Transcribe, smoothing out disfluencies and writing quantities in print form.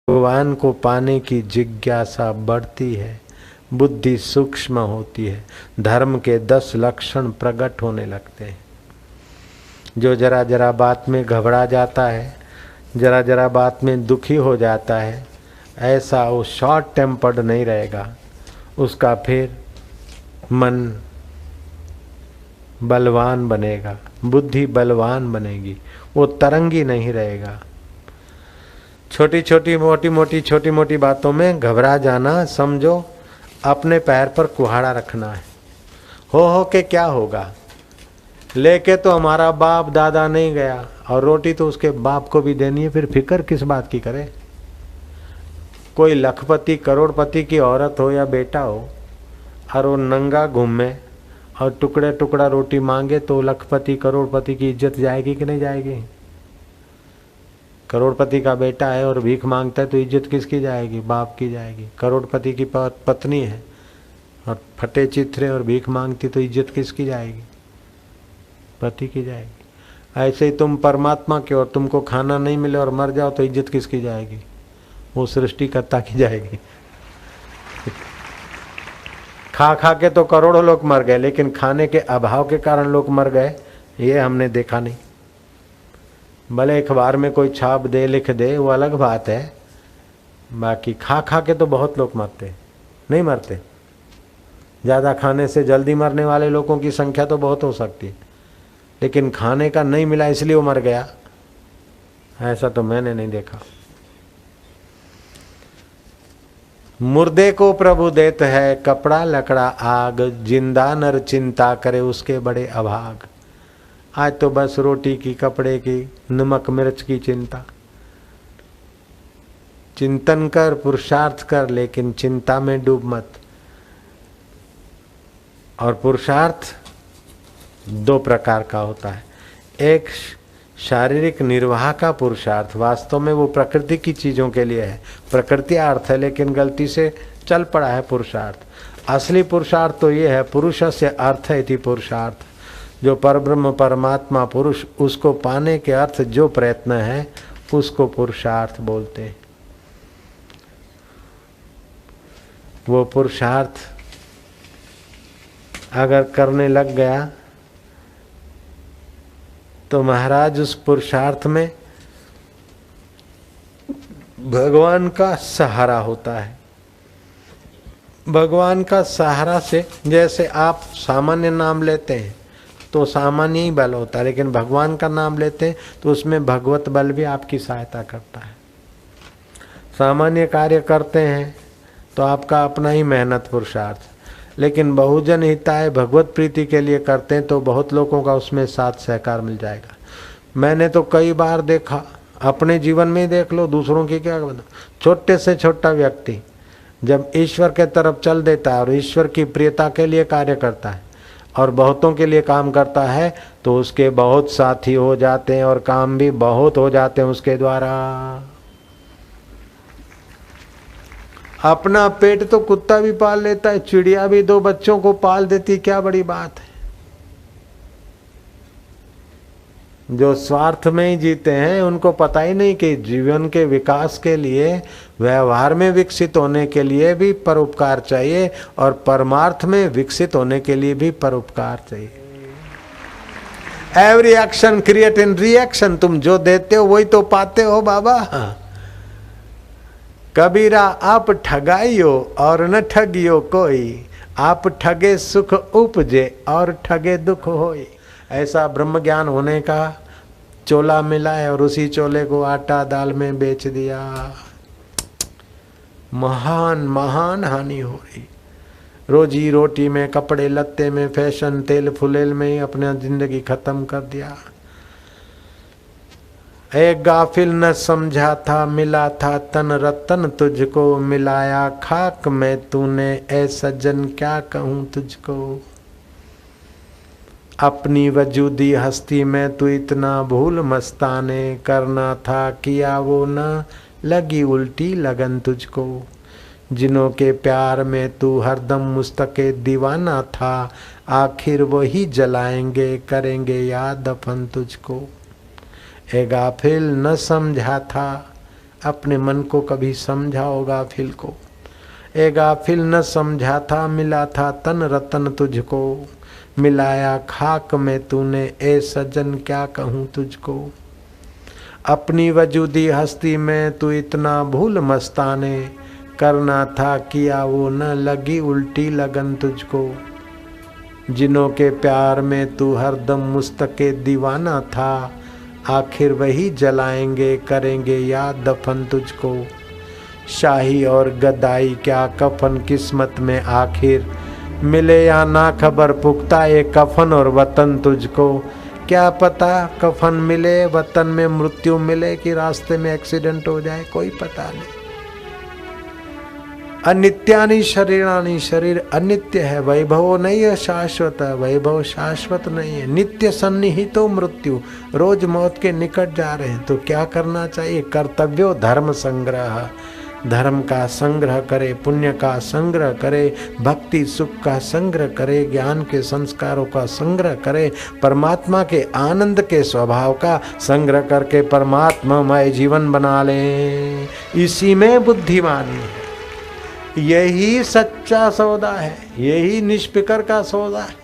भगवान को पाने की जिज्ञासा बढ़ती है, बुद्धि सूक्ष्म होती है, धर्म के 10 लक्षण प्रकट होने लगते हैं। जो जरा जरा बात में घबरा जाता है, जरा जरा बात में दुखी हो जाता है, ऐसा वो शॉर्ट टेम्पर्ड नहीं रहेगा। उसका फिर मन बलवान बनेगा, बुद्धि बलवान बनेगी, वो तरंगी नहीं रहेगा। छोटी छोटी मोटी बातों में घबरा जाना समझो अपने पैर पर कुहाड़ा रखना है। हो के क्या होगा, लेके तो हमारा बाप दादा नहीं गया और रोटी तो उसके बाप को भी देनी है, फिर फिक्र किस बात की करे। कोई लखपति करोड़पति की औरत हो या बेटा हो और वो नंगा घूमे और टुकड़े टुकड़ा रोटी मांगे तो लखपति करोड़पति की इज्जत जाएगी कि नहीं जाएगी। करोड़पति का बेटा है और भीख मांगता है तो इज्जत किसकी जाएगी, बाप की जाएगी। करोड़पति की पत्नी है और फटे चित्रे और भीख मांगती तो इज्जत किसकी जाएगी, पति की जाएगी। ऐसे ही तुम परमात्मा के और तुमको खाना नहीं मिले और मर जाओ तो इज्जत किसकी जाएगी, वो सृष्टिकर्ता की जाएगी। खा खा के तो करोड़ों लोग मर गए, लेकिन खाने के अभाव के कारण लोग मर गए ये हमने देखा नहीं। भले अखबार में कोई छाप दे लिख दे वो अलग बात है, बाकी खा खा के तो बहुत लोग मरते नहीं मरते। ज़्यादा खाने से जल्दी मरने वाले लोगों की संख्या तो बहुत हो सकती है, लेकिन खाने का नहीं मिला इसलिए वो मर गया, ऐसा तो मैंने नहीं देखा। मुर्दे को प्रभु देत है कपड़ा लकड़ा आग, जिंदा नर चिंता करे उसके बड़े अभाग। आज तो बस रोटी की, कपड़े की, नमक मिर्च की चिंता। चिंतन कर, पुरुषार्थ कर, लेकिन चिंता में डूब मत। और पुरुषार्थ 2 प्रकार का होता है। एक शारीरिक निर्वाह का पुरुषार्थ, वास्तव में वो प्रकृति की चीजों के लिए है, प्रकृति अर्थ है, लेकिन गलती से चल पड़ा है पुरुषार्थ। असली पुरुषार्थ तो ये है, पुरुषस्य अर्थ इति पुरुषार्थ, जो परब्रह्म परमात्मा पुरुष, उसको पाने के अर्थ जो प्रयत्न है उसको पुरुषार्थ बोलते हैं। वो पुरुषार्थ अगर करने लग गया तो महाराज उस पुरुषार्थ में भगवान का सहारा होता है। भगवान का सहारा से, जैसे आप सामान्य नाम लेते हैं तो सामान्य ही बल होता है, लेकिन भगवान का नाम लेते हैं तो उसमें भगवत बल भी आपकी सहायता करता है। सामान्य कार्य करते हैं तो आपका अपना ही मेहनत पुरुषार्थ, लेकिन बहुजन हिताय भगवत प्रीति के लिए करते हैं तो बहुत लोगों का उसमें साथ सहकार मिल जाएगा। मैंने तो कई बार देखा, अपने जीवन में ही देख लो, दूसरों की क्या बता। छोटे से छोटा व्यक्ति जब ईश्वर के तरफ चल देता है और ईश्वर की प्रियता के लिए कार्य करता है और बहुतों के लिए काम करता है तो उसके बहुत साथी हो जाते हैं और काम भी बहुत हो जाते हैं उसके द्वारा। अपना पेट तो कुत्ता भी पाल लेता है, चिड़िया भी 2 बच्चों को पाल देती, क्या बड़ी बात है। जो स्वार्थ में ही जीते हैं उनको पता ही नहीं कि जीवन के विकास के लिए, व्यवहार में विकसित होने के लिए भी परोपकार चाहिए और परमार्थ में विकसित होने के लिए भी परोपकार चाहिए। Every action create in reaction, तुम जो देते हो वही तो पाते हो बाबा। कबीरा आप ठगाइयो और न ठगियो कोई, आप ठगे सुख उपजे और ठगे दुख होई। ऐसा ब्रह्म ज्ञान होने का चोला मिला है और उसी चोले को आटा दाल में बेच दिया, महान महान हानि हो रही। रोजी रोटी में, कपड़े लत्ते में, फैशन, तेल फुलेल में ही अपनी जिंदगी खत्म कर दिया। एक गाफिल न समझा था मिला था तन रतन तुझको, मिलाया खाक में तूने ऐ सज्जन क्या कहूँ तुझको। अपनी वजूदी हस्ती में तू इतना भूल मस्ताने, करना था किया वो न लगी उल्टी लगन तुझको। जिनों के प्यार में तू हरदम मुस्तके दीवाना था, आखिर वही जलाएंगे करेंगे याद दफन तुझको। ए गाफिल न समझा था अपने मन को कभी समझाओ गाफिल को। ए गाफिल न समझा था, मिला था तन रतन तुझको, मिलाया खाक में तूने, ए सज्जन क्या कहूँ तुझको। अपनी वजूदी हस्ती में तू इतना भूल मस्ताने, करना था किया वो न लगी उल्टी लगन तुझको। जिनों के प्यार में तू हरदम मुस्तके दीवाना था, आखिर वही जलाएंगे करेंगे याद दफन तुझको। शाही और गदाई क्या कफन किस्मत में आखिर, मिले या ना खबर पुख्ता ये कफन और वतन तुझको। क्या पता कफन मिले, वतन में मृत्यु मिले, कि रास्ते में एक्सीडेंट हो जाए, कोई पता नहीं। अनित्यानि शरीरानि, शरीर अनित्य है, वैभव नहीं है शाश्वत है, वैभव शाश्वत नहीं है। नित्य सन्निहितो मृत्यु, रोज मौत के निकट जा रहे हैं। तो क्या करना चाहिए? कर्तव्यो धर्म संग्रह, धर्म का संग्रह करे, पुण्य का संग्रह करे, भक्ति सुख का संग्रह करे, ज्ञान के संस्कारों का संग्रह करे, परमात्मा के आनंद के स्वभाव का संग्रह करके परमात्मामय जीवन बना ले। इसी में बुद्धिमानी है, यही सच्चा सौदा है, यही निष्फिकर का सौदा है।